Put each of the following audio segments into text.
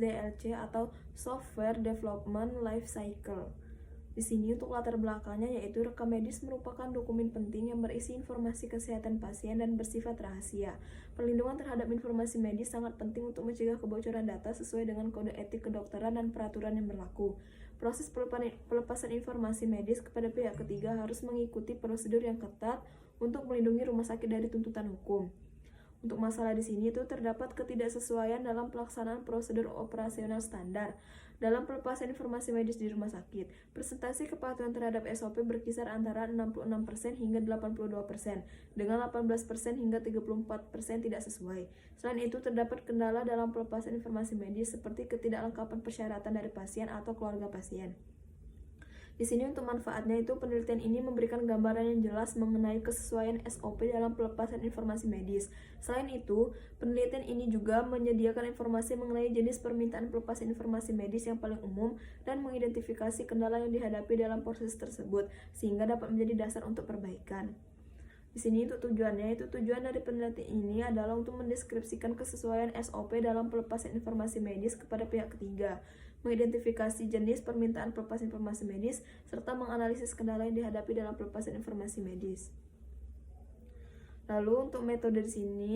SDLC atau Software Development Life Cycle. Di sini untuk latar belakangnya yaitu rekam medis merupakan dokumen penting yang berisi informasi kesehatan pasien dan bersifat rahasia. Perlindungan terhadap informasi medis sangat penting untuk mencegah kebocoran data sesuai dengan kode etik kedokteran dan peraturan yang berlaku. Proses pelepasan informasi medis kepada pihak ketiga harus mengikuti prosedur yang ketat untuk melindungi rumah sakit dari tuntutan hukum. Untuk masalah di sini itu terdapat ketidaksesuaian dalam pelaksanaan prosedur operasional standar dalam pelepasan informasi medis di rumah sakit. Persentase kepatuhan terhadap SOP berkisar antara 66% hingga 82%, dengan 18% hingga 34% tidak sesuai. Selain itu, terdapat kendala dalam pelepasan informasi medis seperti ketidaklengkapan persyaratan dari pasien atau keluarga pasien. Di sini untuk manfaatnya itu penelitian ini memberikan gambaran yang jelas mengenai kesesuaian SOP dalam pelepasan informasi medis. Selain itu, penelitian ini juga menyediakan informasi mengenai jenis permintaan pelepasan informasi medis yang paling umum dan mengidentifikasi kendala yang dihadapi dalam proses tersebut sehingga dapat menjadi dasar untuk perbaikan. Di sini untuk tujuan dari penelitian ini adalah untuk mendeskripsikan kesesuaian SOP dalam pelepasan informasi medis kepada pihak ketiga, mengidentifikasi jenis permintaan pelepasan informasi medis, serta menganalisis kendala yang dihadapi dalam pelepasan informasi medis. Lalu untuk metode di sini,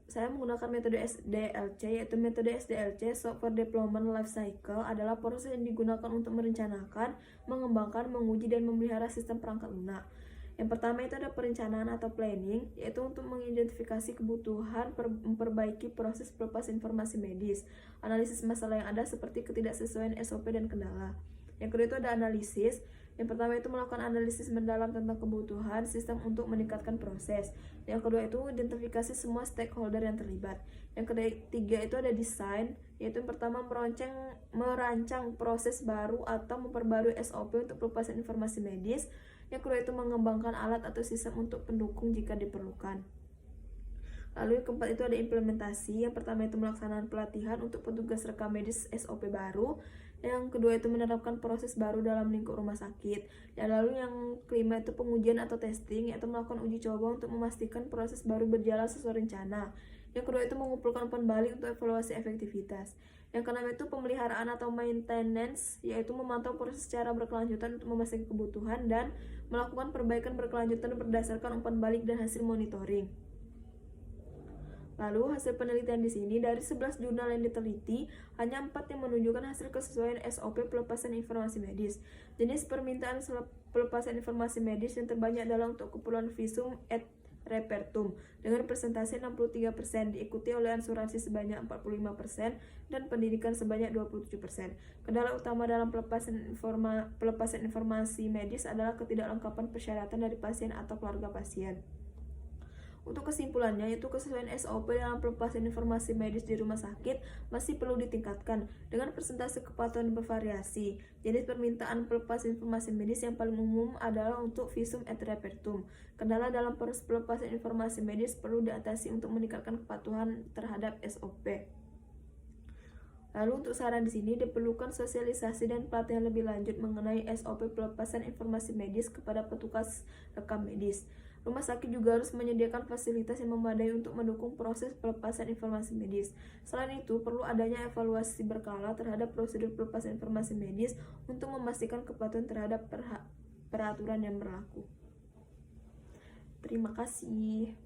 saya menggunakan metode SDLC, yaitu metode SDLC Software Development Life Cycle adalah proses yang digunakan untuk merencanakan, mengembangkan, menguji, dan memelihara sistem perangkat lunak. Yang pertama itu ada perencanaan atau planning, yaitu untuk mengidentifikasi kebutuhan, memperbaiki proses pelepasan informasi medis, analisis masalah yang ada seperti ketidaksesuaian SOP dan kendala. Yang kedua itu ada analisis. Yang pertama itu melakukan analisis mendalam tentang kebutuhan sistem untuk meningkatkan proses. Yang kedua itu identifikasi semua stakeholder yang terlibat. Yang ketiga itu ada desain, yaitu yang pertama merancang proses baru atau memperbarui SOP untuk pelepasan informasi medis. Yang kedua itu mengembangkan alat atau sistem untuk pendukung jika diperlukan. Lalu yang keempat itu ada implementasi. Yang pertama itu melaksanakan pelatihan untuk petugas rekam medis SOP baru. Yang kedua itu menerapkan proses baru dalam lingkup rumah sakit. Dan lalu yang kelima itu pengujian atau testing, yaitu melakukan uji coba untuk memastikan proses baru berjalan sesuai rencana. Yang kedua itu mengumpulkan umpan balik untuk evaluasi efektivitas. Yang keenam itu pemeliharaan atau maintenance, yaitu memantau proses secara berkelanjutan untuk memastikan kebutuhan dan melakukan perbaikan berkelanjutan berdasarkan umpan balik dan hasil monitoring. Lalu hasil penelitian di sini dari 11 jurnal yang diteliti, hanya 4 yang menunjukkan hasil kesesuaian SOP pelepasan informasi medis. Jenis permintaan pelepasan informasi medis yang terbanyak adalah untuk keperluan visum et repertum dengan persentase 63%, diikuti oleh asuransi sebanyak 45% dan pendidikan sebanyak 27%. Kendala utama dalam pelepasan informasi medis adalah ketidaklengkapan persyaratan dari pasien atau keluarga pasien. Untuk kesimpulannya, yaitu kesesuaian SOP dalam pelepasan informasi medis di rumah sakit masih perlu ditingkatkan dengan persentase kepatuhan bervariasi. Jenis permintaan pelepasan informasi medis yang paling umum adalah untuk visum et repertum. Kendala dalam proses pelepasan informasi medis perlu diatasi untuk meningkatkan kepatuhan terhadap SOP. Lalu untuk saran di sini diperlukan sosialisasi dan pelatihan lebih lanjut mengenai SOP pelepasan informasi medis kepada petugas rekam medis. Rumah sakit juga harus menyediakan fasilitas yang memadai untuk mendukung proses pelepasan informasi medis. Selain itu, perlu adanya evaluasi berkala terhadap prosedur pelepasan informasi medis untuk memastikan kepatuhan terhadap peraturan yang berlaku. Terima kasih.